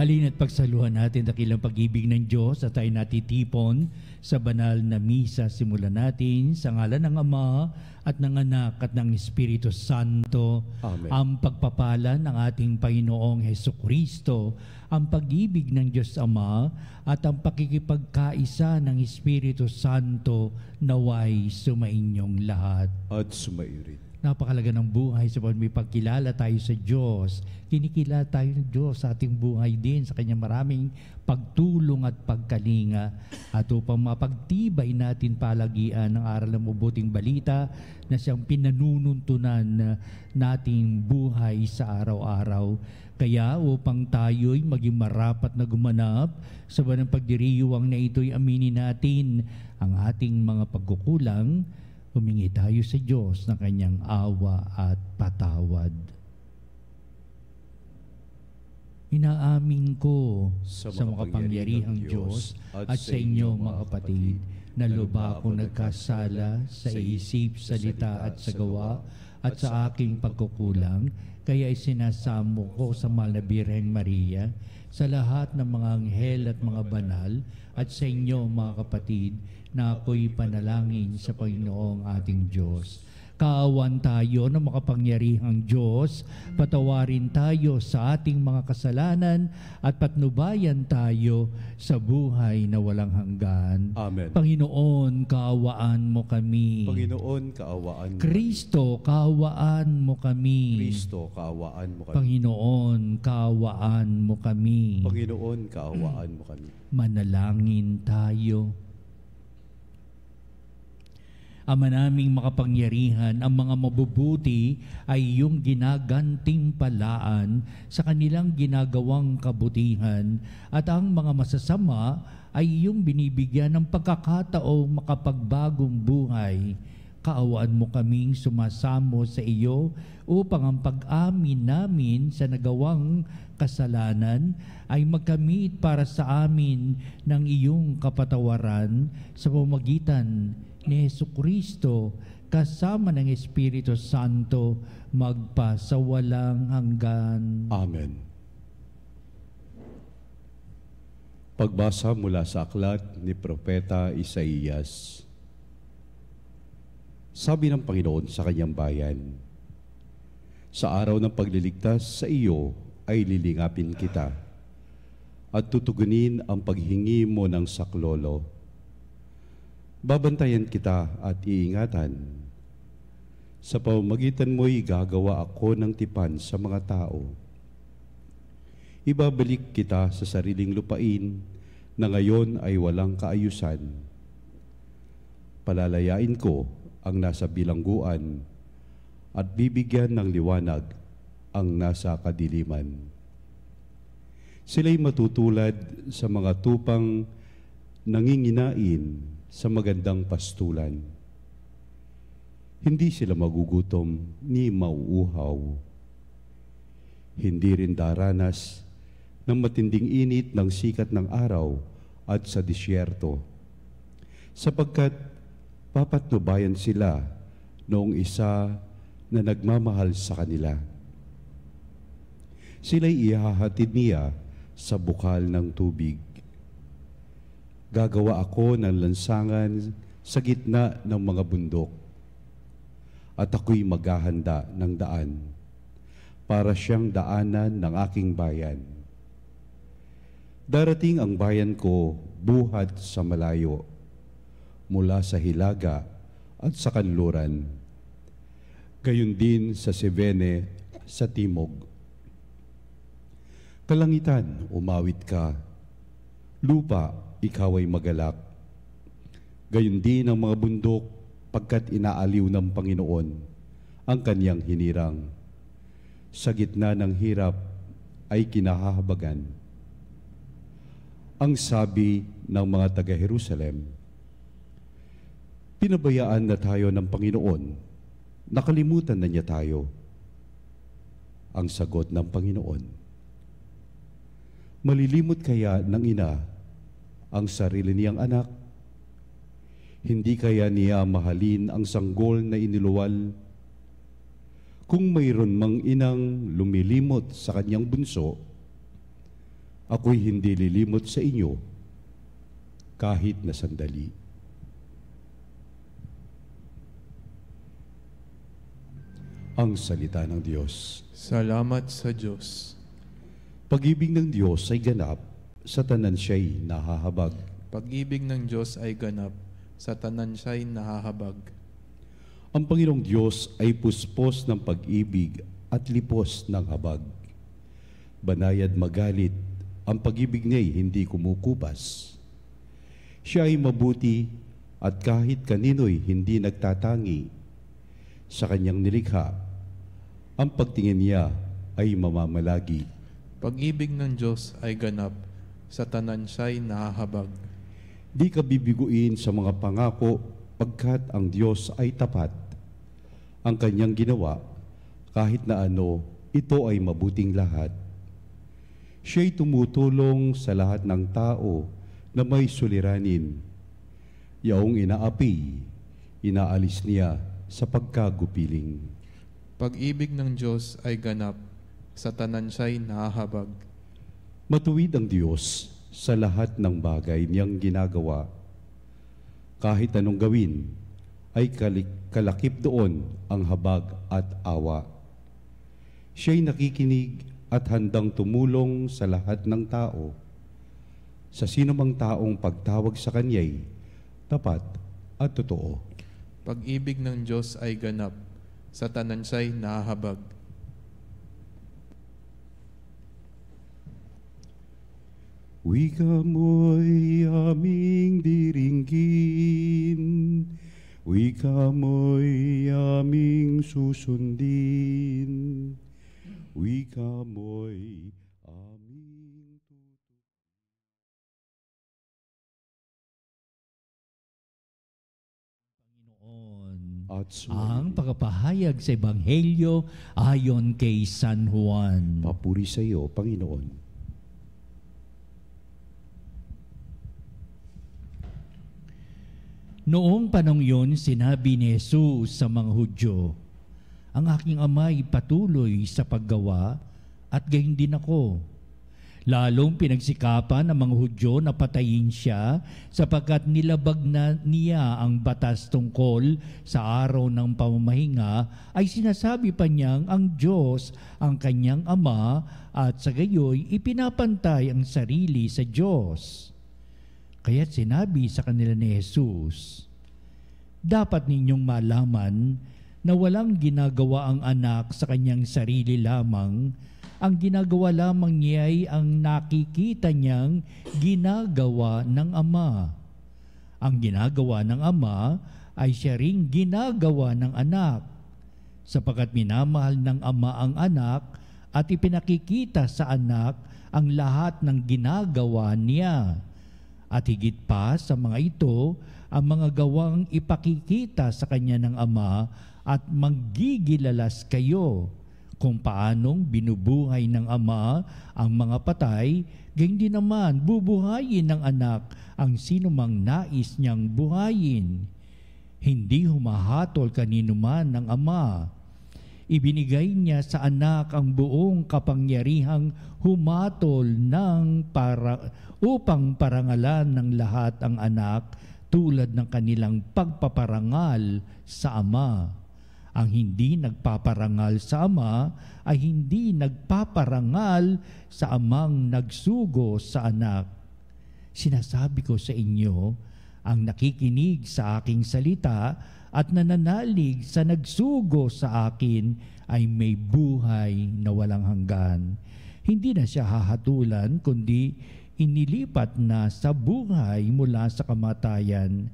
Halina't pagsaluhan natin dakilang pag-ibig ng Diyos at tayo natitipon sa banal na misa. Simulan natin sa ngalan ng Ama at ng Anak at ng Espiritu Santo. Amen. Ang pagpapala ng ating Panginoong Hesukristo, ang pag-ibig ng Diyos Ama at ang pakikipagkaisa ng Espiritu Santo naway sumainyong lahat. At sumairin. Napakalaga ng buhay sa may pagkilala tayo sa Diyos. Kinikilala tayo ng Diyos sa ating buhay din sa Kanyang maraming pagtulong at pagkalinga. At upang mapagtibay natin palagian ng aral ng mabuting balita na siyang pinanununtunan nating buhay sa araw-araw. Kaya upang tayo'y maging marapat na gumanap sa banang pagdiriwang na ito'y aminin natin ang ating mga pagkukulang. Humingi tayo sa Diyos ng Kanyang awa at patawad. Inaamin ko sa makapangyarihang Diyos at sa inyo mga kapatid na lubha akong nagkasala sa isip, salita at sa gawa at sa aking pagkukulang, kaya isinasamo ko sa mahal na Birheng Maria, sa lahat ng mga anghel at mga banal, at sa inyo mga kapatid, na ako'y panalangin sa Panginoong ating Diyos. Kaawan tayo ng makapangyarihang Diyos, patawarin tayo sa ating mga kasalanan at patnubayan tayo sa buhay na walang hanggan. Amen. Panginoon, kaawaan mo kami. Panginoon, kaawaan mo. Kristo, kaawaan mo kami. Kristo, kaawaan mo kami. Panginoon, kaawaan mo kami. Panginoon, kaawaan mo kami. Manalangin tayo. Ama naming makapangyarihan, ang mga mabubuti ay iyong ginagantimpalaan sa kanilang ginagawang kabutihan at ang mga masasama ay iyong binibigyan ng pagkakataong makapagbagong buhay. Kaawaan mo kaming sumasamo sa iyo upang ang pag-amin namin sa nagawang kasalanan ay magkamit para sa amin ng iyong kapatawaran sa pamamagitan ni Hesukristo kasama ng Espiritu Santo magpa sa walang hanggan. Amen. Pagbasa mula sa aklat ni Propeta Isaías. Sabi ng Panginoon sa kanyang bayan, sa araw ng pagliligtas sa iyo ay lilingapin kita at tutugunin ang paghingi mo ng saklolo. Babantayan kita at iingatan. Sa pamamagitan mo'y gagawa ako ng tipan sa mga tao. Ibabalik kita sa sariling lupain na ngayon ay walang kaayusan. Palalayain ko ang nasa bilangguan at bibigyan ng liwanag ang nasa kadiliman. Sila'y matutulad sa mga tupang nanginginain sa magandang pastulan. Hindi sila magugutom ni mauuhaw. Hindi rin daranas ng matinding init ng sikat ng araw at sa disyerto, sapagkat papatnubayan sila noong isa na nagmamahal sa kanila. Sila'y ihahatid niya sa bukal ng tubig. Gagawa ako ng lansangan sa gitna ng mga bundok, at ako'y maghahanda ng daan para siyang daanan ng aking bayan. Darating ang bayan ko buhat sa malayo, mula sa hilaga at sa kanluran, gayon din sa Sevene sa timog. Kalangitan, umawit ka, lupa, ikaw ay magalak. Gayon din ang mga bundok pagkat inaaliw ng Panginoon ang kanyang hinirang. Sa gitna ng hirap ay kinahahabagan. Ang sabi ng mga taga-Jerusalem, pinabayaan na tayo ng Panginoon, nakalimutan na niya tayo. Ang sagot ng Panginoon, malilimot kaya ng ina ang sarili niyang anak? Hindi kaya niya mahalin ang sanggol na iniluwal? Kung mayroon mang inang lumilimot sa kanyang bunso, ako'y hindi lilimot sa inyo kahit na sandali. Ang salita ng Diyos. Salamat sa Diyos. Pag-ibig ng Diyos ay ganap, sa tanan siya'y nahahabag. Pag-ibig ng Diyos ay ganap, sa tanan siya'y nahahabag. Ang Panginoong Diyos ay puspos ng pag-ibig at lipos ng habag. Banayad magalit, ang pag-ibig niya'y hindi kumukupas. Siya ay mabuti at kahit kanino'y hindi nagtatangi. Sa kanyang nilikha, ang pagtingin niya ay mamamalagi. Pag-ibig ng Diyos ay ganap, sa tanan siya'y nahahabag. Di ka bibiguin sa mga pangako pagkat ang Diyos ay tapat. Ang kanyang ginawa, kahit na ano, ito ay mabuting lahat. Siya'y tumutulong sa lahat ng tao na may suliranin. Yaong inaapi, inaalis niya sa pagkagupiling. Pag-ibig ng Diyos ay ganap, sa tanan siya'y nahahabag. Matuwid ang Diyos sa lahat ng bagay niyang ginagawa. Kahit anong gawin, ay kalakip doon ang habag at awa. Siya'y nakikinig at handang tumulong sa lahat ng tao. Sa sinumang taong pagtawag sa Kanya'y tapat at totoo. Pag-ibig ng Diyos ay ganap, sa tanan siya'y nahahabag. Wika mo'y aming diringgin, wika mo'y aming susundin, wika mo'y aming Panginoon, at ang pagpapahayag sa Ebanghelyo ayon kay San Juan. papuri sa iyo, Panginoon. Noong panong yun, sinabi ni Jesus sa mga Hudyo, ang aking ama'y patuloy sa paggawa at gayon din ako. Lalong pinagsikapan ng mga Hudyo na patayin siya sapagkat nilabag na niya ang batas tungkol sa araw ng pamamahinga, ay sinasabi pa niyang ang Diyos ang kanyang ama at sa gayoy ipinapantay ang sarili sa Diyos. Kaya't sinabi sa kanila ni Jesus, dapat ninyong malaman na walang ginagawa ang anak sa kanyang sarili lamang, ang ginagawa lamang niya ay ang nakikita niyang ginagawa ng ama. Ang ginagawa ng ama ay siya ring ginagawa ng anak, sapagkat minamahal ng ama ang anak at ipinakikita sa anak ang lahat ng ginagawa niya. At higit pa sa mga ito, ang mga gawang ipakikita sa kanya ng Ama at maggigilalas kayo kung paanong binubuhay ng Ama ang mga patay, gayon din naman bubuhayin ng anak ang sinumang nais niyang buhayin. Hindi humahatol kanino man ng Ama. Ibinigay niya sa anak ang buong kapangyarihang humatol upang parangalan ng lahat ang anak tulad ng kanilang pagpaparangal sa ama. Ang hindi nagpaparangal sa ama ay hindi nagpaparangal sa amang nagsugo sa anak. Sinasabi ko sa inyo, ang nakikinig sa aking salita at nananalig sa nagsugo sa akin ay may buhay na walang hanggan. Hindi na siya hahatulan, kundi inilipat na sa buhay mula sa kamatayan.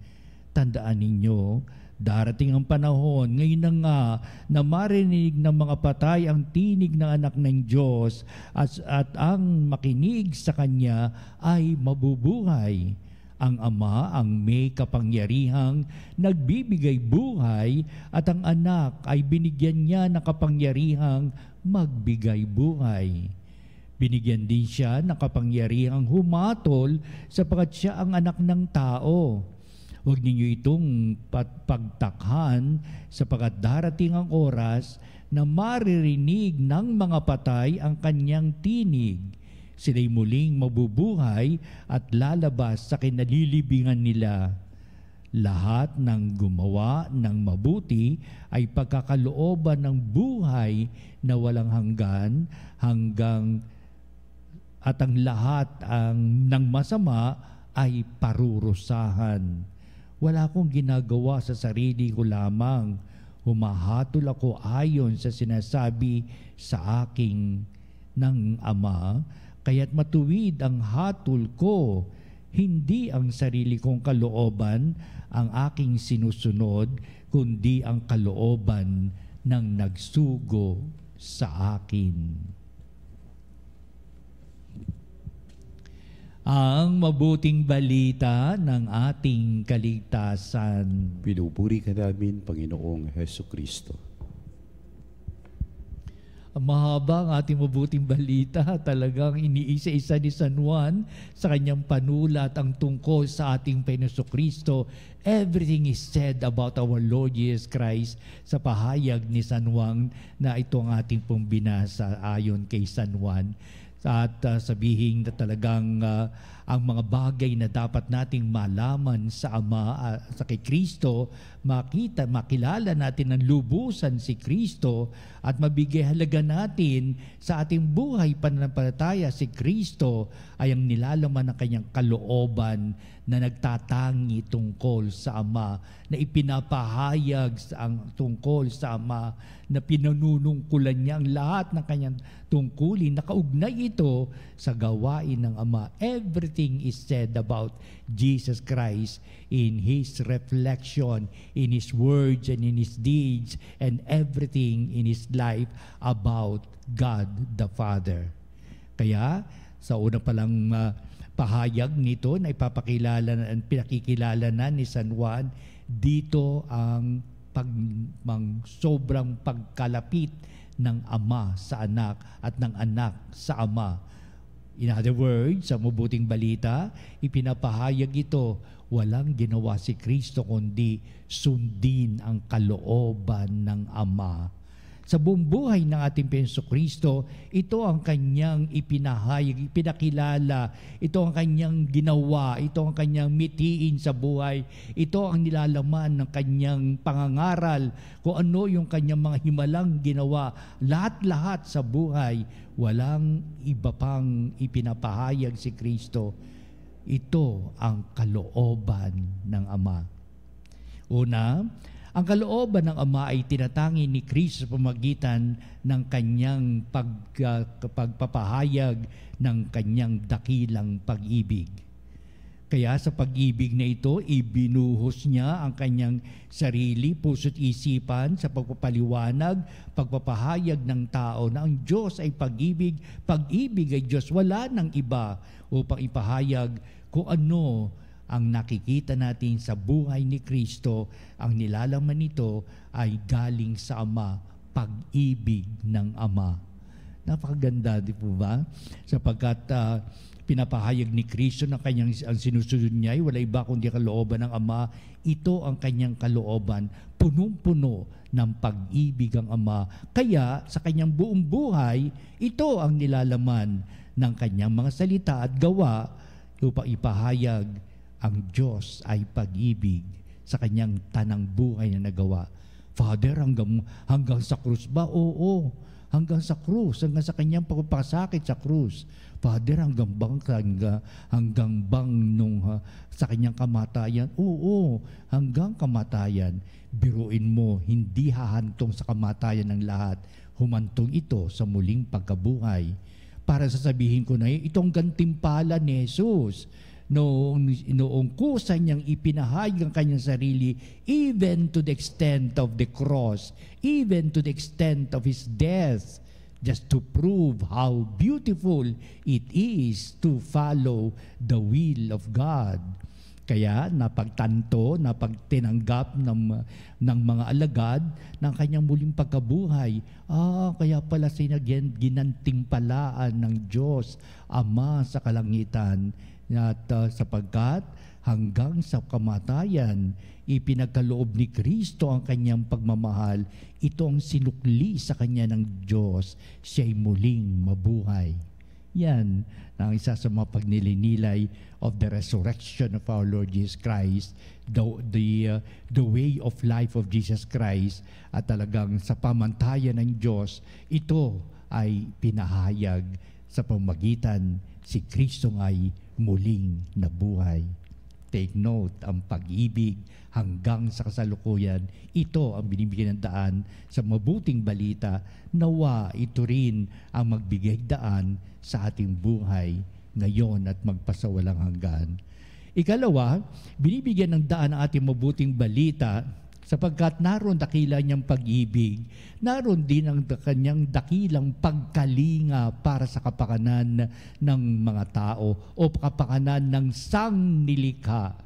Tandaan ninyo, darating ang panahon, ngayon na nga, na marinig ng mga patay ang tinig ng anak ng Diyos at ang makinig sa Kanya ay mabubuhay. Ang Ama ang may kapangyarihang nagbibigay buhay at ang anak ay binigyan niya ng kapangyarihang magbigay buhay. Binigyan din siya ng kapangyarihang humatol sapagkat siya ang anak ng tao. Huwag ninyo itong pagtakhan sapagkat darating ang oras na maririnig ng mga patay ang kanyang tinig. Sila'y muling mabubuhay at lalabas sa kinalilibingan nila. Lahat ng gumawa ng mabuti ay pagkakalooban ng buhay na walang hanggan at ang lahat ng masama ay parurusahan. Wala akong ginagawa sa sarili ko lamang. Humahatol ako ayon sa sinasabi sa aking ng Ama, kaya't matuwid ang hatol ko. Hindi ang sarili kong kalooban ang aking sinusunod, kundi ang kalooban ng nagsugo sa akin. Ang mabuting balita ng ating kaligtasan. Pinupuri ka namin, Panginoong Hesukristo. Mahaba ang ating mabuting balita. Talagang iniisa-isa ni San Juan sa kanyang panulat ang tungkol sa ating Panginoong Everything is said about our Lord Jesus Christ sa pahayag ni San Juan na ito ang ating pong binasa ayon kay San Juan. At sabihin na talagang ang mga bagay na dapat nating malaman sa Ama, sa kay Kristo, makilala natin ng lubusan si Kristo at mabigay halaga natin sa ating buhay pananampalataya si Kristo ay ang nilalaman ng kanyang kalooban na nagtatangi tungkol sa Ama, na ipinapahayag ang tungkol sa Ama, na pinanunungkulan niya ang lahat ng kanyang tungkulin. Nakaugnay ito sa gawain ng Ama. Everything is said about Jesus Christ in His reflection, in His words and in His deeds, and everything in His life about God the Father. Kaya sa una palang pahayag nito na ipapakilala na pinakikilala na ni San Juan, dito ang sobrang pagkalapit ng Ama sa anak at ng anak sa Ama. In other words, sa mabuting balita, ipinapahayag ito, walang ginawa si Kristo kundi sundin ang kalooban ng Ama. Sa buong buhay ng ating Panginoong ito ang kanyang ipinahayag, ipinakilala, ito ang kanyang ginawa, ito ang kanyang mitiin sa buhay, ito ang nilalaman ng kanyang pangangaral, kung ano yung kanyang mga himalang ginawa, lahat-lahat sa buhay, walang iba pang ipinapahayag si Kristo. Ito ang kalooban ng Ama. Una, ang kalooban ng Ama ay tinatangi ni Kristo sa pamagitan ng kanyang pagpapahayag ng kanyang dakilang pag-ibig. Kaya sa pag-ibig na ito, ibinuhos niya ang kanyang sarili, puso't isipan sa pagpapaliwanag, pagpapahayag ng tao na ang Diyos ay pag-ibig, pag-ibig ay Diyos, wala nang iba upang ipahayag kung ano ang nakikita natin sa buhay ni Kristo. Ang nilalaman nito ay galing sa Ama, pag-ibig ng Ama. Napakaganda, di po ba? Sapagkat pinapahayag ni Kristo na ang sinusunod niya ay wala iba kundi kalooban ng Ama. Ito ang kanyang kalooban, punong-puno ng pag-ibig ang Ama. Kaya sa kanyang buong buhay, ito ang nilalaman ng kanyang mga salita at gawa upang ipahayag ang Diyos ay pag-ibig sa kanyang tanang buhay na nagawa. Father, hanggang sa krus ba? Oo, hanggang sa krus, hanggang sa kanyang pagpapasakit sa krus. Father, hanggang bang sa kanyang kamatayan? Oo, hanggang kamatayan. Biruin mo, hindi hahantong sa kamatayan ng lahat. Humantong ito sa muling pagkabuhay. Para sasabihin ko na itong gantimpala ni Jesus, noong kusa niyang ipinahayag ang kanyang sarili, even to the extent of the cross, even to the extent of His death, just to prove how beautiful it is to follow the will of God. Kaya napagtanto, napagtinanggap ng mga alagad ng kanyang muling pagkabuhay. Kaya pala ginantimpalaan ng Diyos Ama sa kalangitan. At sapagkat hanggang sa kamatayan, ipinagkaloob ni Kristo ang kanyang pagmamahal. Ito ang sinukli sa kanya ng Diyos. Siya'y muling mabuhay. Yan ang isa sa mga pagnilinilay of the resurrection of our Lord Jesus Christ, the way of life of Jesus Christ, at talagang sa pamantayan ng Diyos, ito ay pinahayag sa pamagitan si Kristo ay muling nabuhay. Take note, ang pag-ibig hanggang sa kasalukuyan, ito ang binibigyan ng daan sa mabuting balita. Nawa ito rin ang magbigay daan sa ating buhay ngayon at magpasawalang hanggan. Ikalawa, binibigyan ng daan ang ating mabuting balita sapagkat naroon dakila niyang pag-ibig, naroon din ang kanyang dakilang pagkalinga para sa kapakanan ng mga tao o kapakanan ng sangnilikha.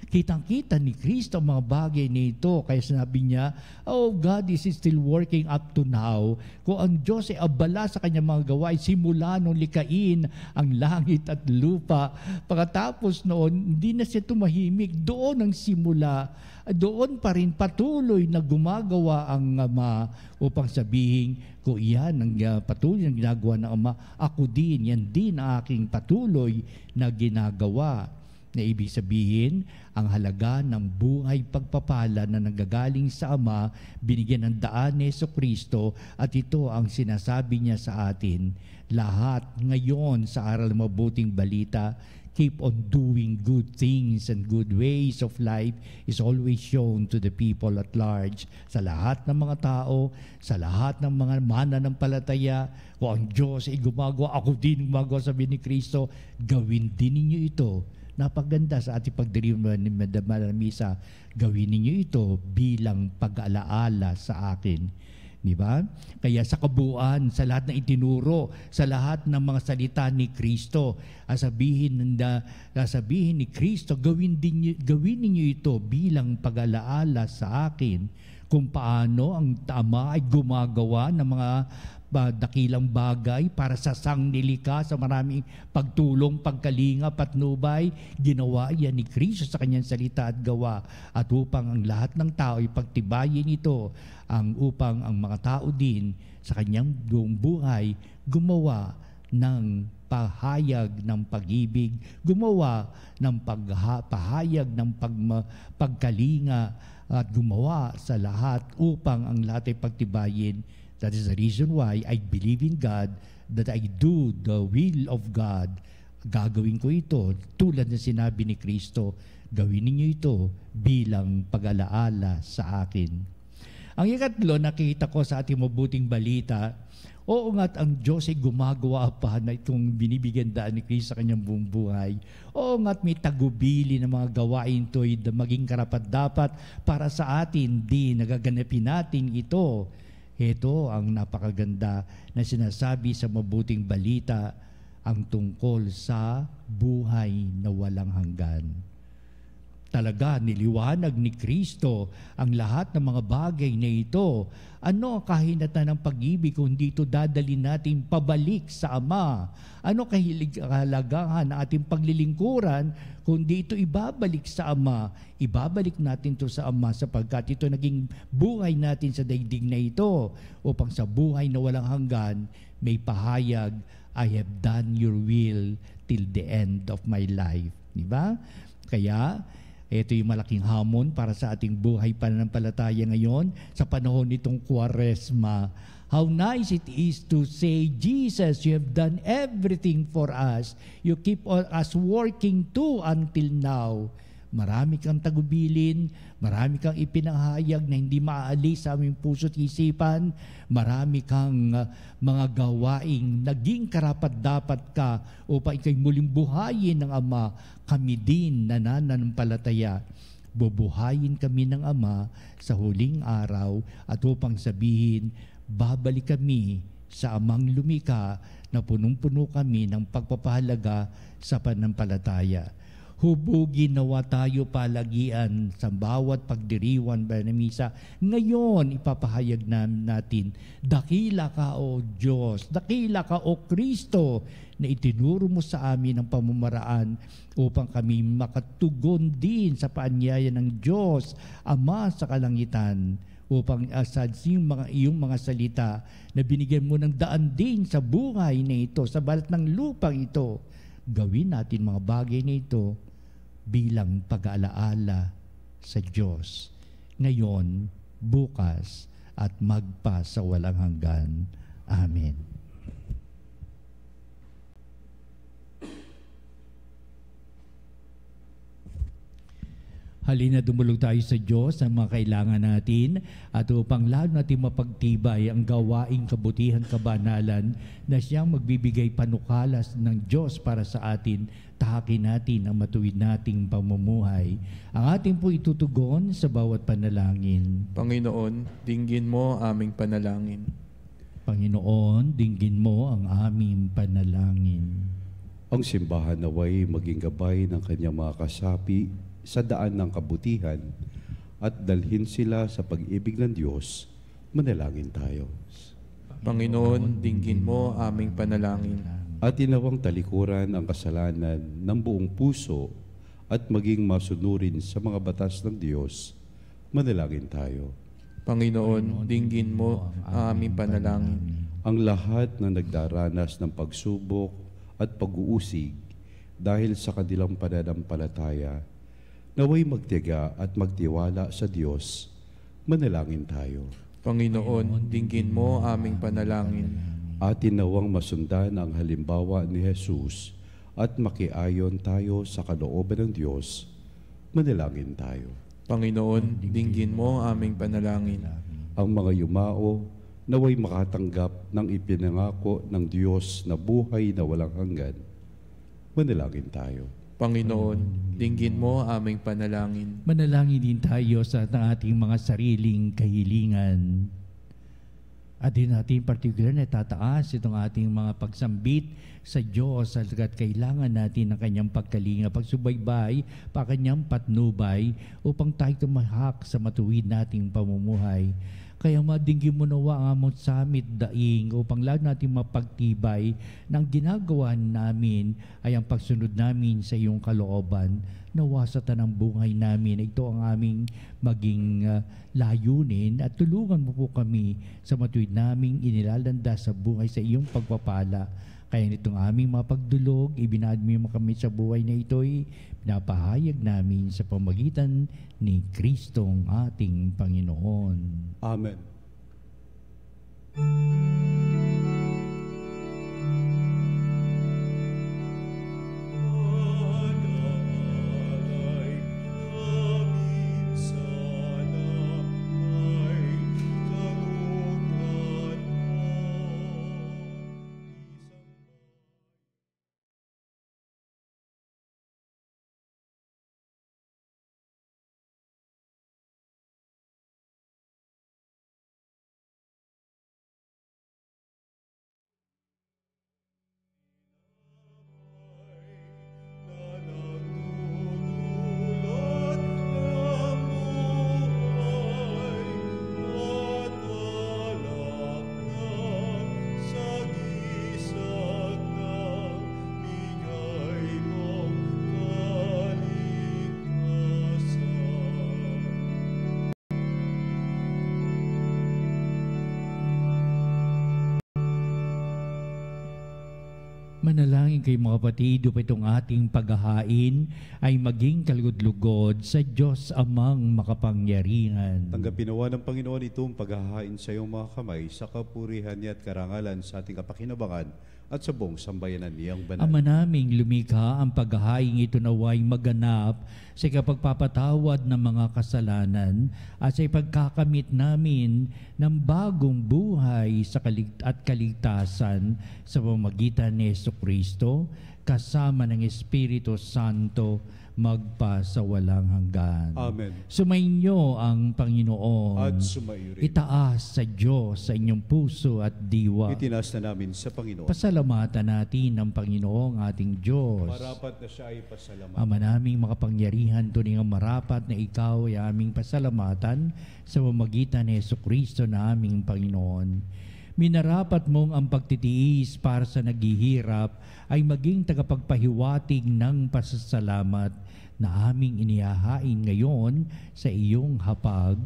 Kitang-kita ni Kristo ang mga bagay nito. Kaya sinabi niya, oh, God is still working up to now. Kung ang Diyos ay abala sa kanyang mga gawain, simula nung likain ang langit at lupa. Pagkatapos noon, hindi na siya tumahimik. Doon ang simula. Doon pa rin patuloy na gumagawa ang Ama upang sabihin, kung iyan ang patuloy na ginagawa ng Ama, ako din, yan din ang aking patuloy na ginagawa. Na ibig sabihin, ang halaga ng buhay pagpapala na nanggagaling sa Ama, binigyan ng daan ni Jesucristo, at ito ang sinasabi niya sa atin. Lahat ngayon sa aral ng mabuting balita, keep on doing good things and good ways of life is always shown to the people at large. Sa lahat ng mga tao, sa lahat ng mga mananampalataya, kung ang Diyos ay gumagawa, ako din gumagawa, sabi ni Kristo, gawin din ninyo ito. Napaganda sa ating pagdiriwang ni Madam Misa, gawin ninyo ito bilang pag-alaala sa akin. Di ba? Kaya sa kabuuan, sa lahat ng itinuro, sa lahat ng mga salita ni Kristo, sasabihin ni Kristo, gawin ninyo ito bilang pag-alaala sa akin. Kung paano ang Ama ay gumagawa ng mga dakilang bagay para sa sangnilikha, sa maraming pagtulong, pagkalinga, patnubay, ginawa yan ni Kristo sa kanyang salita at gawa, at upang ang lahat ng tao ay pagtibayin ito, upang ang mga tao din sa kanyang buong buhay gumawa ng pahayag ng pag-ibig, gumawa ng pahayag ng pagkalinga, at gumawa sa lahat upang ang lahat ay pagtibayin. That is the reason why I believe in God, that I do the will of God. Gagawin ko ito tulad na sinabi ni Kristo, gawin ninyo ito bilang pag-alaala sa akin. Ang ikatlo, nakita ko sa ating mabuting balita, oo nga't ang Diyos ay gumagawa pa na itong binibigyan daan ni Kristo sa kanyang buong buhay. Oo nga't may tagubili ng mga gawain ito ay maging karapat-dapat para sa atin, di nagaganapin natin ito. Ito ang napakaganda na sinasabi sa mabuting balita, ang tungkol sa buhay na walang hanggan. Talaga, niliwanag ni Kristo ang lahat ng mga bagay na ito. Ano ang kahinatan ng pag-ibig kung dito dadalhin natin pabalik sa Ama? Ano kahalagahan ng ating paglilingkuran kung dito ibabalik sa Ama? Ibabalik natin ito sa Ama sapagkat ito naging buhay natin sa daigdig na ito, upang sa buhay na walang hanggan may pahayag, I have done your will till the end of my life. Diba? Kaya ito yung malaking hamon para sa ating buhay pananampalataya ngayon sa panahon nitong Kwaresma. How nice it is to say, Jesus, you have done everything for us. You keep us working too until now. Marami kang tagubilin, marami kang ipinahayag na hindi maaalis sa aming puso't isipan, marami kang mga gawaing naging karapat-dapat ka upang ikay muling buhayin ng Ama. Kami din nananampalataya, bubuhayin kami ng Ama sa huling araw, at upang sabihin, babalik kami sa Amang lumikha na punong-puno kami ng pagpapahalaga sa pananampalataya. Hubugin nawa tayo palagian sa bawat pagdiriwan ba na misa. Ngayon, ipapahayag natin, dakila ka o Diyos, dakila ka o Kristo, na itinuro mo sa amin ang pamamaraan upang kami makatugon din sa paanyaya ng Diyos, Ama sa kalangitan. upang asad iyong mga salita na binigyan mo ng daan din sa buhay na ito, sa balat ng lupang ito. Gawin natin mga bagay na ito bilang pag-aalaala sa Diyos ngayon, bukas, at magpa sa walang hanggan. Amen. Halina dumulog tayo sa Diyos ang mga kailangan natin at upang lalo natin mapagtibay ang gawaing kabutihan kabanalan na siyang magbibigay panukalas ng Diyos para sa atin, tahakin natin ang matuwid nating pamumuhay. Ang ating po itutugon sa bawat panalangin. Panginoon, dinggin mo aming panalangin. Panginoon, dinggin mo ang aming panalangin. Ang simbahan naway maging gabay ng kanyang mga kasapi sa daan ng kabutihan at dalhin sila sa pag-ibig ng Diyos. Manalangin tayo. Panginoon, dinggin mo aming panalangin. At inawang talikuran ang kasalanan ng buong puso at maging masunurin sa mga batas ng Diyos. Manalangin tayo. Panginoon, dinggin mo ang aming panalangin. Ang lahat na nagdaranas ng pagsubok at pag-uusig dahil sa kanilang pananampalataya, naway magtiyaga at magtiwala sa Diyos. Manalangin tayo. Panginoon, dinggin mo aming panalangin. Atin nawang masundan ang halimbawa ni Jesus at makiayon tayo sa kalooban ng Diyos. Manalangin tayo. Panginoon, dinggin mo aming panalangin. Ang mga yumao naway makatanggap ng ipinangako ng Diyos na buhay na walang hanggan. Manalangin tayo. Panginoon, dinggin mo aming panalangin. Manalangin din tayo sa ating mga sariling kahilingan. At din natin partikular na tataas itong ating mga pagsambit sa Diyos at kailangan natin ng kanyang pagkalinga, pagsubaybay, kanyang patnubay upang tayo tumahak sa matuwid nating pamumuhay. Kaya madinggin mo nawa ang among samit daing upang lalo natin mapagtibay ng ginagawa namin ay ang pagsunod namin sa iyong kalooban. Nawa sa tanang buhay namin, ito ang aming maging layunin at tulungan mo po kami sa matuwid naming inilalanda sa buhay sa iyong pagpapala. Kaya nitong aming mapagdulog, ibinadmi mo kami sa buhay na ito'y pinapahayag namin sa pamagitan ni Kristong ating Panginoon. Amen. Manalangin kayo mga kapatid, upang itong ating paghahain ay maging kalugod-lugod sa Diyos amang makapangyarihan. Tanggapin nawa ng Panginoon itong paghahain sa iyong mga kamay sa kapurihan niya at karangalan sa ating kapakinabangan at sa buong sambayanan niyang banal. Ama naming lumikha, ang paghahain ito naway maganap sa kapagpapatawad ng mga kasalanan at sa ipagkakamit namin ng bagong buhay at kaligtasan sa pamamagitan ni Jesucristo kasama ng Espiritu Santo magpa sa walang hanggan. Amen. Sumainyo ang Panginoon. At sumaiyo rin. Itaas sa Diyos sa inyong puso at diwa. Itinaas na namin sa Panginoon. Pasalamatan natin ang Panginoong ating Diyos. Marapat na siya ay pasalamatan. Ama naming makapangyarihan, tunay ang marapat na ikaw ay aming pasalamatan sa pamamagitan ni Jesucristo na aming Panginoon. Minarapat mong ang pagtitiis para sa naghihirap ay maging tagapagpahiwatig ng pasasalamat na aming inihahain ngayon sa iyong hapag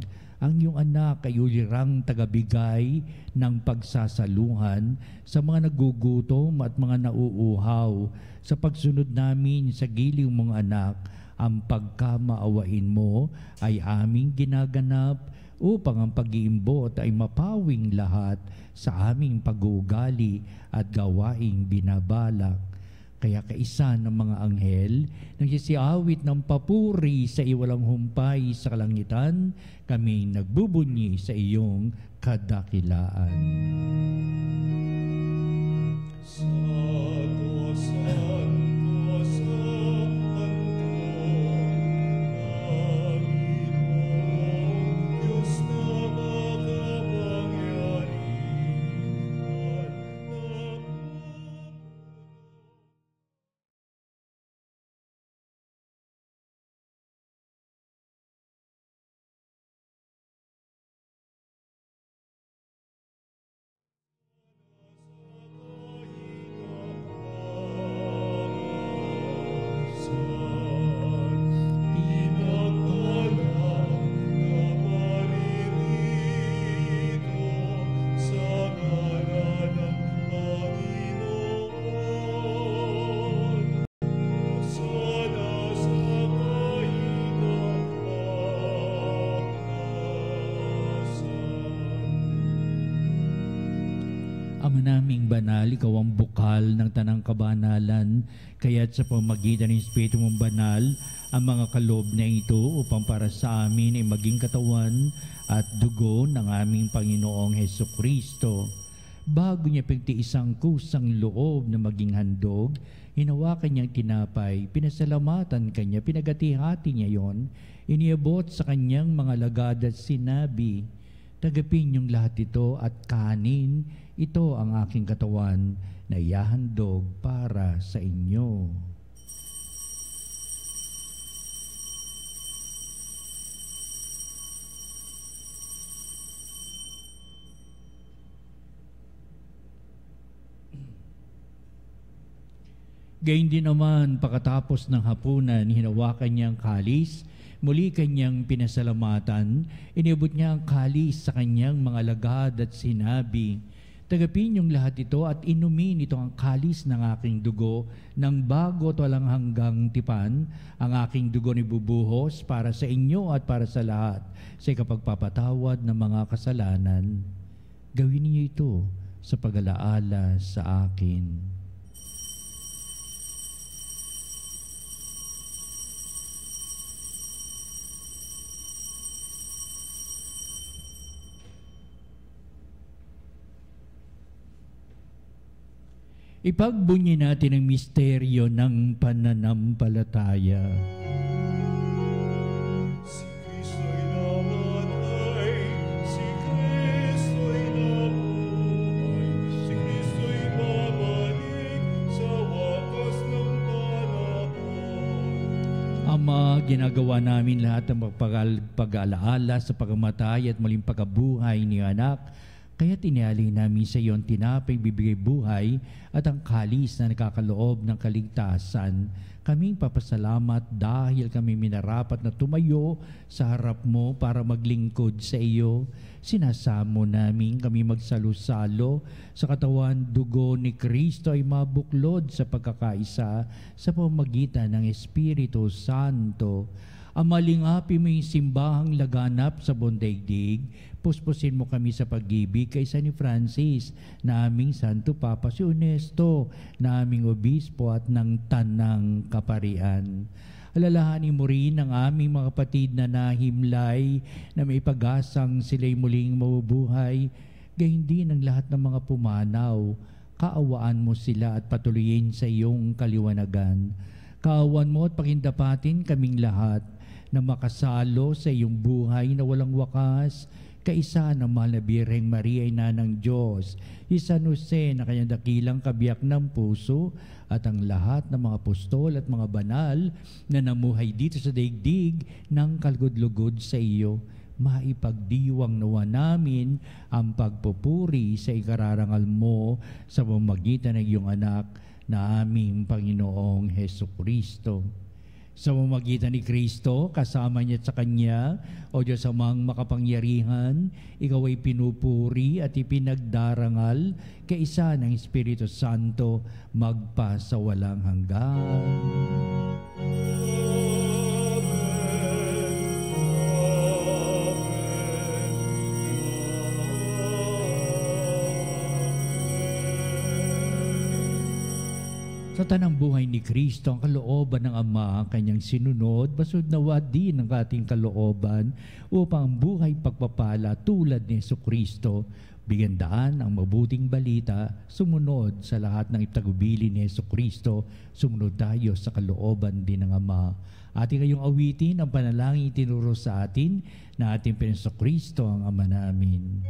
ang iyong anak ay ulirang tagabigay ng pagsasaluhan sa mga nagugutom at mga nauuhaw. Sa pagsunod namin sa giliw mong anak, ang pagkamaawain mo ay aming ginaganap upang ang pag-iimbot ay mapawing lahat sa aming pag-uugali at gawaing binabalak. Kaya kaisa ng mga anghel, nagsisiawit ng papuri sa iwalang humpay sa kalangitan, kami nagbubunyi sa iyong kadakilaan. Ama naming banal, ikaw ang bukal ng tanang kabanalan, kaya't sa pamagitan ng Espiritu mong banal, ang mga kaloob na ito upang para sa amin ay maging katawan at dugo ng aming Panginoong Hesukristo. Bago niya pagtiisang kusang loob na maging handog, hinawakan niyang tinapay, pinasalamatan kanya, pinagati-hati niya yon, iniabot sa kanyang mga lagad at sinabi, "Tagapin niyong lahat ito at kanin, ito ang aking katawan na ihahandog para sa inyo." Gayun din naman, pagkatapos ng hapunan, hinawakan niyang kalis, muli kanyang pinasalamatan, inibot niya ang kalis sa kanyang mga lagad at sinabi, "Tagapin niyong lahat ito at inumin ito ang kalis ng aking dugo ng bago at walang hanggang tipan. Ang aking dugo ni bubuhos para sa inyo at para sa lahat sa ikapagpapatawad ng mga kasalanan. Gawin niyo ito sa pag-alaala sa akin." Ipagbunyi natin ang misteryo ng pananampalataya. Si Kristo'y namatay, si Kristo'y nabuhay, si Kristo'y babalik sa wakas ng panahon. Ama, ginagawa namin lahat ng pag-alaala sa pagkamatay at muling pagkabuhay ni anak. Kaya tinali namin sa iyo ang tinapay bibigay buhay at ang kalis na nakakaloob ng kaligtasan. Kaming papasalamat dahil kami minarapat na tumayo sa harap mo para maglingkod sa iyo. Sinasamo namin kami magsalo-salo sa katawan dugo ni Kristo ay mabuklod sa pagkakaisa sa pamamagitan ng Espiritu Santo. Amalingapi mo yung simbahang laganap sa buong daigdig. Puspusin mo kami sa pag-ibig kay San Francis, na aming Santo Papa si Ernesto, na aming Obispo at ng Tanang Kaparian. Alalahanin mo rin ang aming mga kapatid na nahimlay, na may pag-asang sila'y muling mabubuhay. Gayon din ang lahat ng mga pumanaw. Kaawaan mo sila at patuloyin sa iyong kaliwanagan. Kaawan mo at pakindapatin kaming lahat na makasalo sa iyong buhay na walang wakas, kaisa ng mahal na Birheng Maria, Ina ng Diyos, si San Jose na kanyang dakilang kabiyak ng puso, at ang lahat ng mga apostol at mga banal na namuhay dito sa daigdig ng kalugod-lugod sa iyo. Maipagdiwang nawa namin ang pagpupuri sa ikararangal mo sa pamamagitan ng iyong anak na aming Panginoong Hesukristo. Sa pamamagitan ni Kristo, kasama niya at sa Kanya, o Diyos amang makapangyarihan, ikaw ay pinupuri at ipinagdarangal kaisa ng Espiritu Santo magpa sa walang hanggan. Sa tanang buhay ni Kristo, ang kalooban ng Ama, kanyang sinunod, basud nawa din ang ating kalooban upang ang buhay pagpapala tulad ni Jesucristo, bigyan daan ang mabuting balita, sumunod sa lahat ng ipagubili ni Jesucristo, sumunod tayo sa kalooban din ng Ama. Ating ngayong awitin ang panalangin itinuro sa atin na ating Jesucristo ang Ama namin.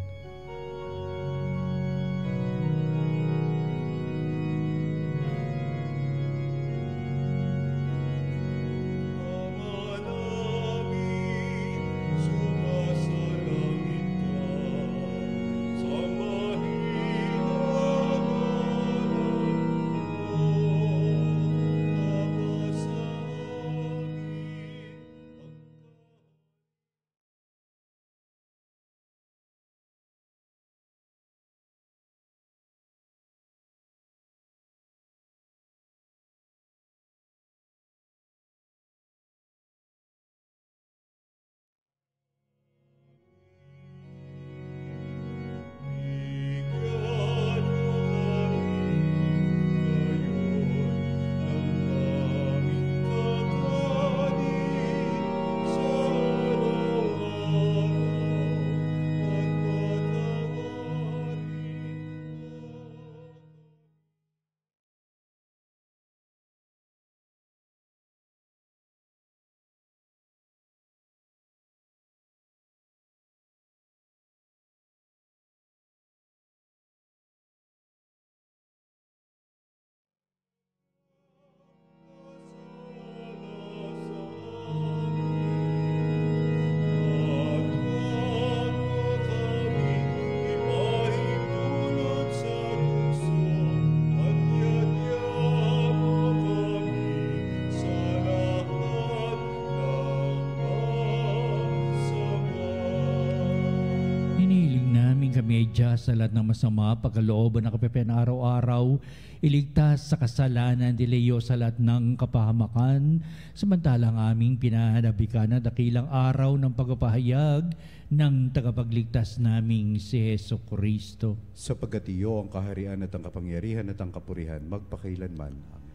Kami ay Diyos sa lahat ng masama, pagkalooban ng kapipian araw-araw, iligtas sa kasalanan, dileyo sa lahat ng kapahamakan, samantalang aming pinahanabikan na dakilang araw ng pagpapahayag ng tagapagligtas naming si Jesucristo. Sapagkat iyo ang kaharian at ang kapangyarihan at ang kapurihan magpakailanman. Amen.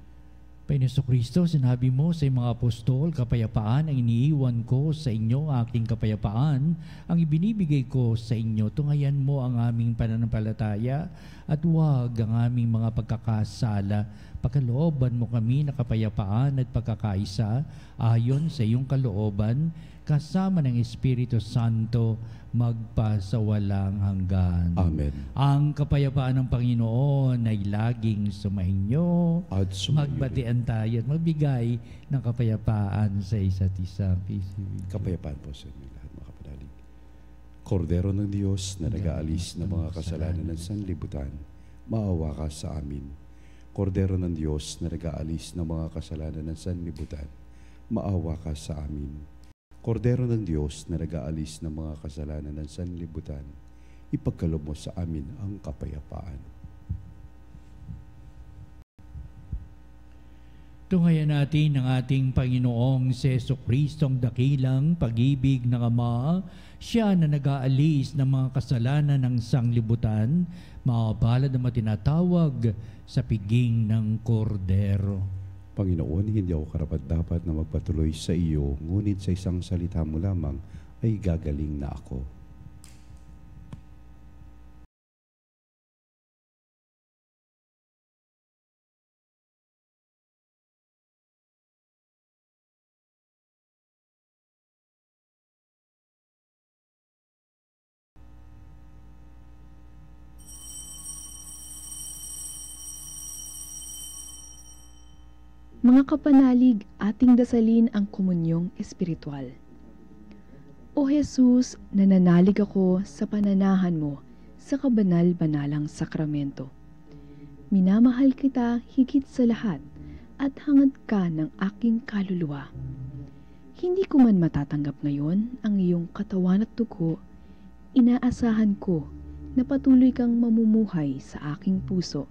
Panginoon Kristo, sinabi mo sa mga apostol, kapayapaan ang iniiwan ko sa inyo, aking kapayapaan ang ibinibigay ko sa inyo. Tungayan mo ang aming pananampalataya at huwag ang aming mga pagkakasala. Pagkalooban mo kami na kapayapaan at pagkakaisa ayon sa iyong kalooban, kasama ng Espiritu Santo, magpa sa walang hanggan. Amen. Ang kapayapaan ng Panginoon ay laging sumainyo. At sumainyo. Magbatian tayo at magbigay ng kapayapaan sa isa't isa. Kapayapaan po sa inyo lahat, mga kapanalig. Kordero ng Diyos na nag-aalis ng mga kasalanan ng sanlibutan, maawa ka sa amin. Kordero ng Diyos na nag-aalis ng mga kasalanan ng sanlibutan, maawa ka sa amin. Kordero ng Diyos na nag-aalis ng mga kasalanan ng sanlibutan, ipagkaloob mo sa amin ang kapayapaan. Tunghayan natin ang ating Panginoong Jesucristo, ang dakilang pag-ibig ng Ama. Siya na nag-aalis ng mga kasalanan ng sanglibutan, makabalad na matinatawag sa piging ng Kordero. Panginoon, hindi ako karapat-dapat na magpatuloy sa iyo, ngunit sa isang salita mo lamang ay gagaling na ako. Mga kapanalig, ating dasalin ang komunyong espiritual. O Jesus, nananalig ako sa pananahan mo sa kabanal-banalang sakramento. Minamahal kita higit sa lahat at hangad ka ng aking kaluluwa. Hindi ko man matatanggap ngayon ang iyong katawan at dugo, inaasahan ko na patuloy kang mamumuhay sa aking puso.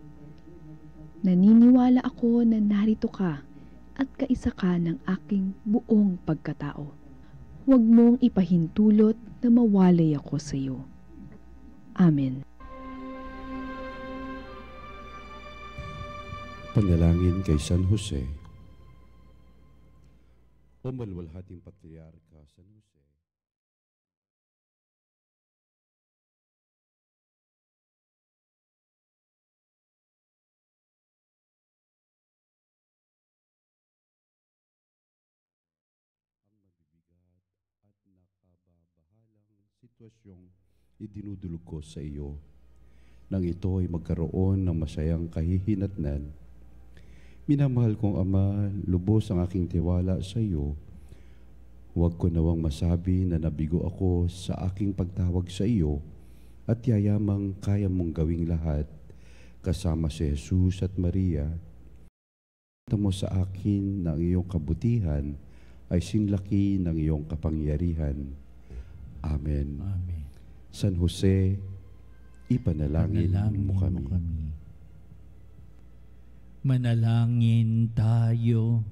Naniniwala ako na narito ka at kaisa ka ng aking buong pagkatao. Huwag mong ipahintulot na mawalay ako sa iyo. Amen. Panalangin kay San Jose. O maluwalhating Patriarka San Jose, ang mabibigat at nakababahalang sitwasyong idinudulog ko sa iyo, nang ito ay magkaroon ng masayang kahihinatnan. Minamahal kong Ama, lubos ang aking tiwala sa iyo. Huwag ko nawang masabi na nabigo ako sa aking pagtawag sa iyo at yayamang kaya mong gawing lahat kasama si Jesus at Maria. Ito mo sa akin na ang iyong kabutihan ay sinlaki ng iyong kapangyarihan. Amen. Amen. San Jose, ipanalangin mo kami. Manalangin tayo.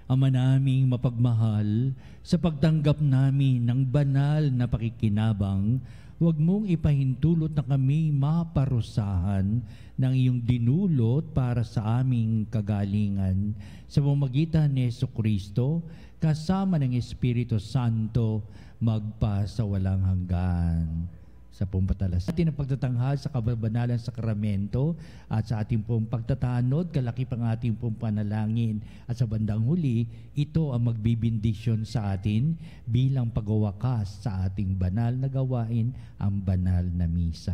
Ama naming mapagmahal, sa pagtanggap namin ng banal na pakikinabang, huwag mong ipahintulot na kami maparusahan ng iyong dinulot para sa aming kagalingan. Sa pamamagitan ni Jesucristo, kasama ng Espiritu Santo, magpa sa walang hanggan. Sa pong patalas atin ang pagtatanghal sa kababanalang sakramento at sa ating pong pagtatanod, kalaki pang ating pong panalangin. At sa bandang huli, ito ang magbibindisyon sa atin bilang pagwawakas sa ating banal na gawain, ang banal na misa.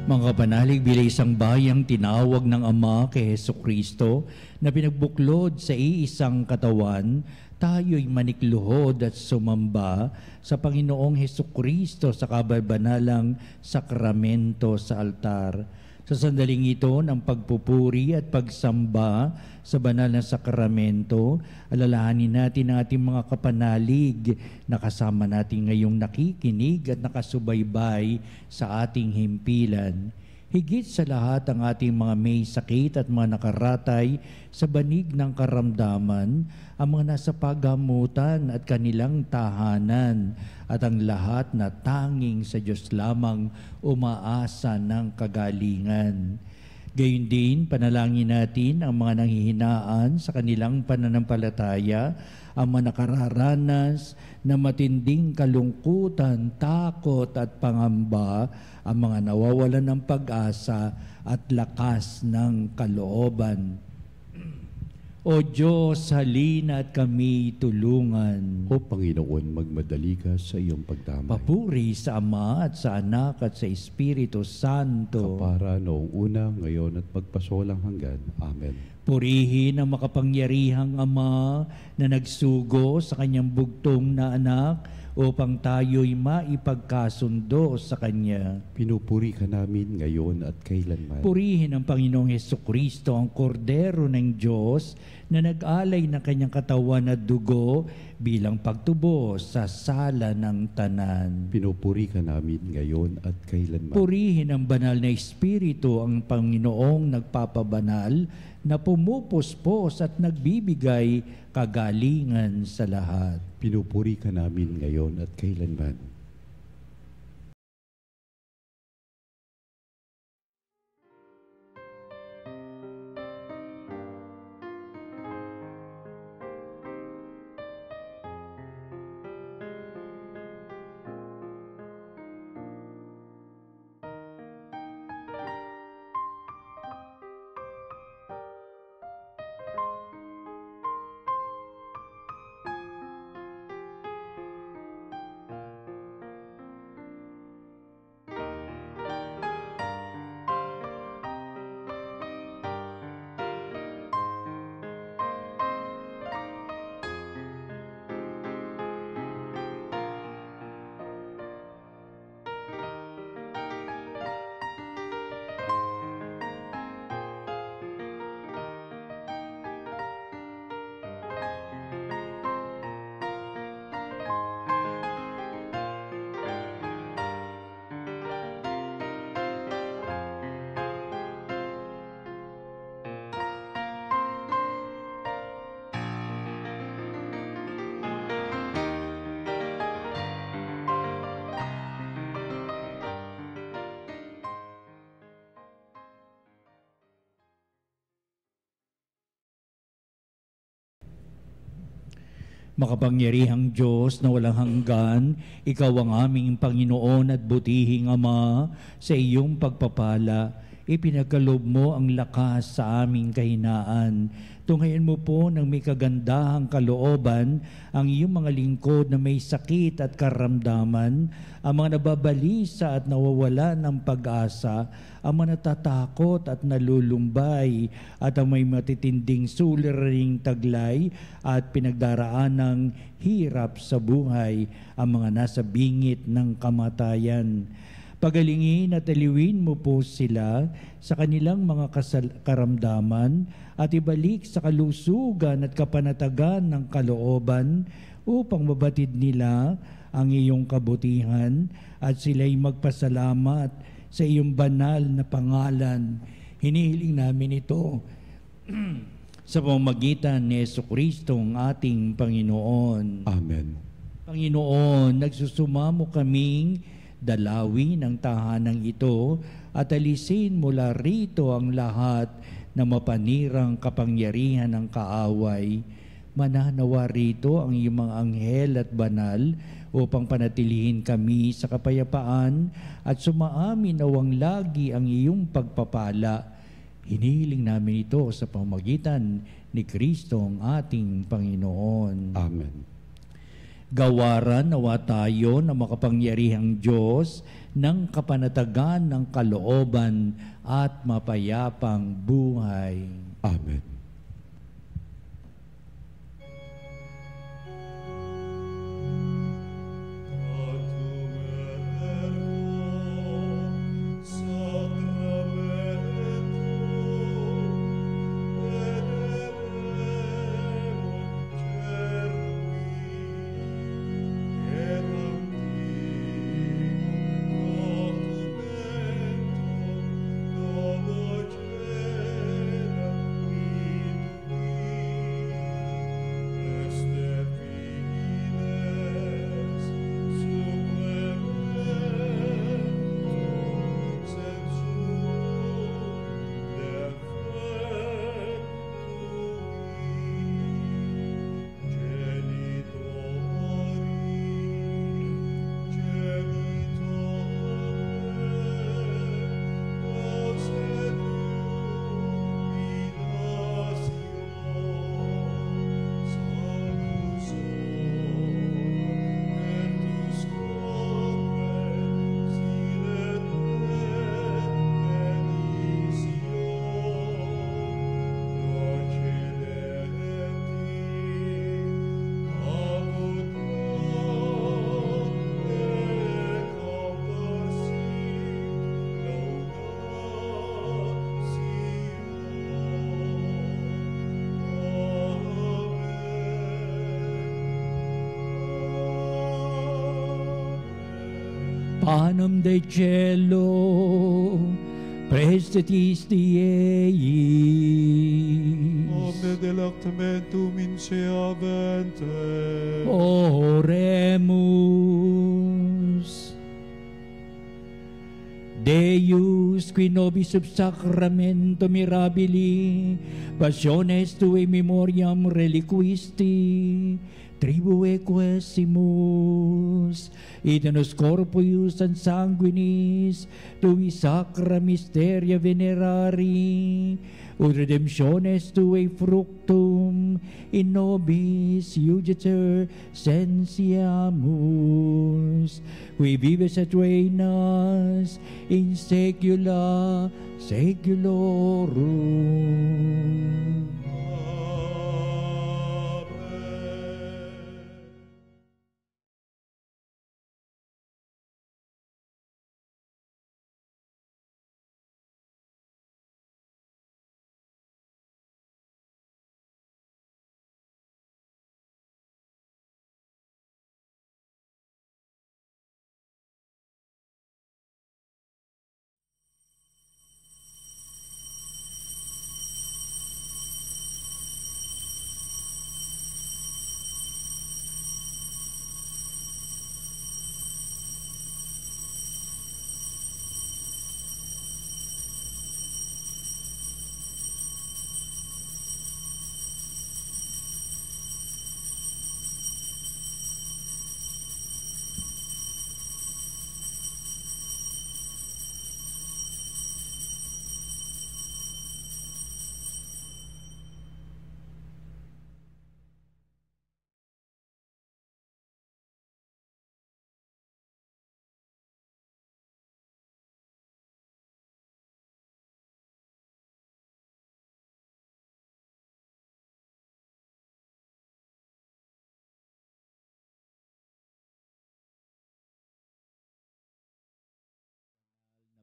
Mga kapanalig, bilang isang bayang tinawag ng Ama kay Hesukristo na pinagbuklod sa iisang katawan, tayo'y manikluhod at sumamba sa Panginoong Hesukristo sa kababanalang sakramento sa altar. Sa sandaling ito ng pagpupuri at pagsamba sa banal na sakramento, alalahanin natin ang ating mga kapanalig na kasama natin ngayong nakikinig at nakasubaybay sa ating himpilan. Higit sa lahat ang ating mga may sakit at mga nakaratay sa banig ng karamdaman, ang mga nasa paggamutan at kanilang tahanan, at ang lahat na tanging sa Diyos lamang umaasa ng kagalingan. Gayun din, panalangin natin ang mga nanghihinaan sa kanilang pananampalataya, ang mga nakararanas na matinding kalungkutan, takot at pangamba, ang mga nawawalan ng pag-asa at lakas ng kalooban. O Diyos, halina at kami tulungan. O Panginoon, magmadali ka sa iyong pagdamay. Papuri sa Ama at sa Anak at sa Espiritu Santo. Kapara noong una, ngayon at magpasawalang hanggan. Amen. Purihin ang makapangyarihang Ama na nagsugo sa kanyang bugtong na anak upang tayo'y maipagkasundo sa Kanya. Pinupuri ka namin ngayon at kailanman. Purihin ang Panginoong Hesukristo, ang Kordero ng Diyos na nag-alay ng kanyang katawan at dugo bilang pagtubo sa sala ng tanan. Pinupuri ka namin ngayon at kailanman. Purihin ang banal na Espiritu, ang Panginoong nagpapabanal na pumupuspos at nagbibigay kagalingan sa lahat. Pinupuri ka namin ngayon at kailanman. Makapangyarihang Diyos na walang hanggan, Ikaw ang aming Panginoon at butihing Ama, sa iyong pagpapala, ipinagkaloob mo ang lakas sa aming kahinaan. Tunghayan mo po ng may kagandahang kalooban ang iyong mga lingkod na may sakit at karamdaman, ang mga nababalisa at nawawala ng pag-asa, ang mga natatakot at nalulumbay, at ang may matitinding suliraning taglay at pinagdaraan ng hirap sa buhay, ang mga nasa bingit ng kamatayan. Pagalingin at aliwin mo po sila sa kanilang mga karamdaman at ibalik sa kalusugan at kapanatagan ng kalooban upang mabatid nila ang iyong kabutihan at sila'y magpasalamat sa iyong banal na pangalan. Hinihiling namin ito sa pamamagitan ni Jesucristo ang ating Panginoon. Amen. Panginoon, nagsusumamo kaming dalawin ang tahanang ito at alisin mula rito ang lahat na mapanirang kapangyarihan ng kaaway. Mananawa rito ang iyong mga anghel at banal upang panatilihin kami sa kapayapaan at sumaamin nawang lagi ang iyong pagpapala. Hinihiling namin ito sa pamamagitan ni Kristo ang ating Panginoon. Amen. Gawaran nawa tayo na makapangyarihang Diyos ng kapanatagan ng kalooban at mapayapang buhay. Amen. Panem de cielo, prestetis Diei. Omne delectamentum inseavente. Oremus. Deus, qui nobis sub sacramento mirabili, passiones tue memoriam reliquisti, tribue quesimus, et nos corpoius and sanguinis, tui sacra mysteria venerari, ut redemptiones tue fructum, in nobis iugeter sensiamus, qui vives et reinas in saecula saeculorum.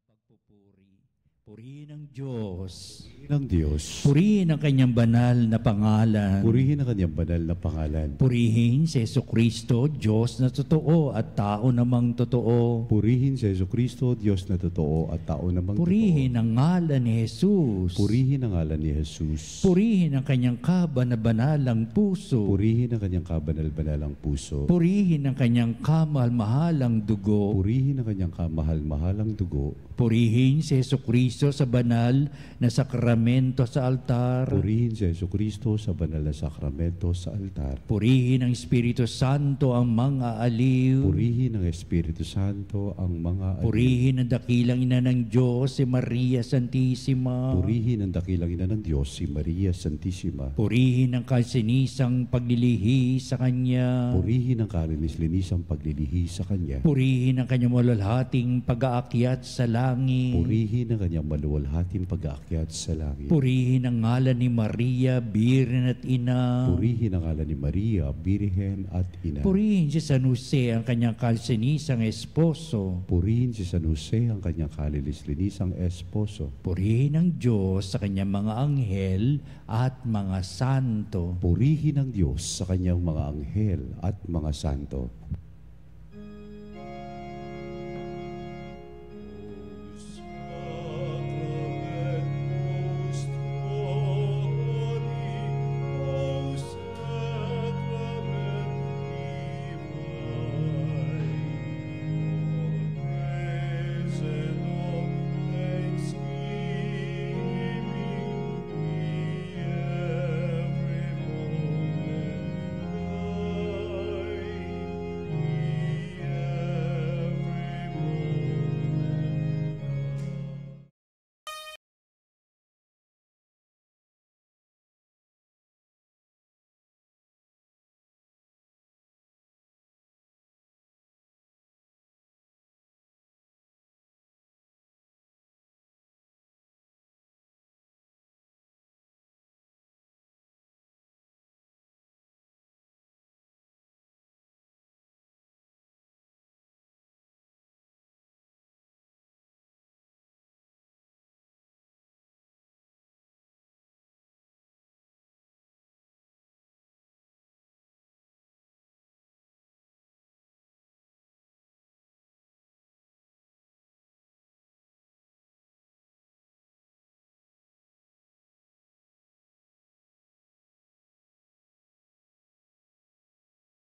Pagpupuri. Purihin ang Diyos. Ng Diyos. Purihin ang kanyang banal na pangalan. Purihin ang kanyang banal na pangalan. Purihin si Jesucristo, Diyos na totoo at tao namang totoo. Purihin si Jesucristo, Diyos na totoo at tao namang Purihin totoo. ang ngalan ni Jesus. Purihin ang ngalan ni Jesus. Purihin ang kanyang kabanabalang puso. Purihin ang kanyang kabanal-banalang puso. Purihin ang kanyang kamahal-mahalang dugo. Purihin ang kanyang kamahal-mahalang dugo. Purihin si Jesucristo, Kristo sa banal na sakramento sa altar. Purihin si Yesu Kristo sa banal na sakramento sa altar. Purihin ng Espiritu Santo ang mga aliw. Purihin ng Espiritu Santo ang mga aliw. Purihin ang dakilang ina ng Diyos, si Maria Santissima. Purihin ang dakilang ina ng Diyos, si Maria Santissima. Purihin ang kalsinisang paglilihi sa Kanya. Purihin ang kalinis-linisang paglilihi sa Kanya. Purihin ang Kanyang malulhating pag-aakyat sa langit. Purihin ang kanyang maluwalhating pag-aakyat sa langit. Purihin ang ngalan ni Maria, Birhen at Ina. Purihin ang ngalan ni Maria, Birhen at Ina. Purihin si San Jose, ang kanyang kalsinisang esposo. Purihin si San Jose, ang kanyang kalinis-linisang esposo. Purihin ang Diyos sa kanyang mga anghel at mga santo. Purihin ang Diyos sa kanyang mga anghel at mga santo.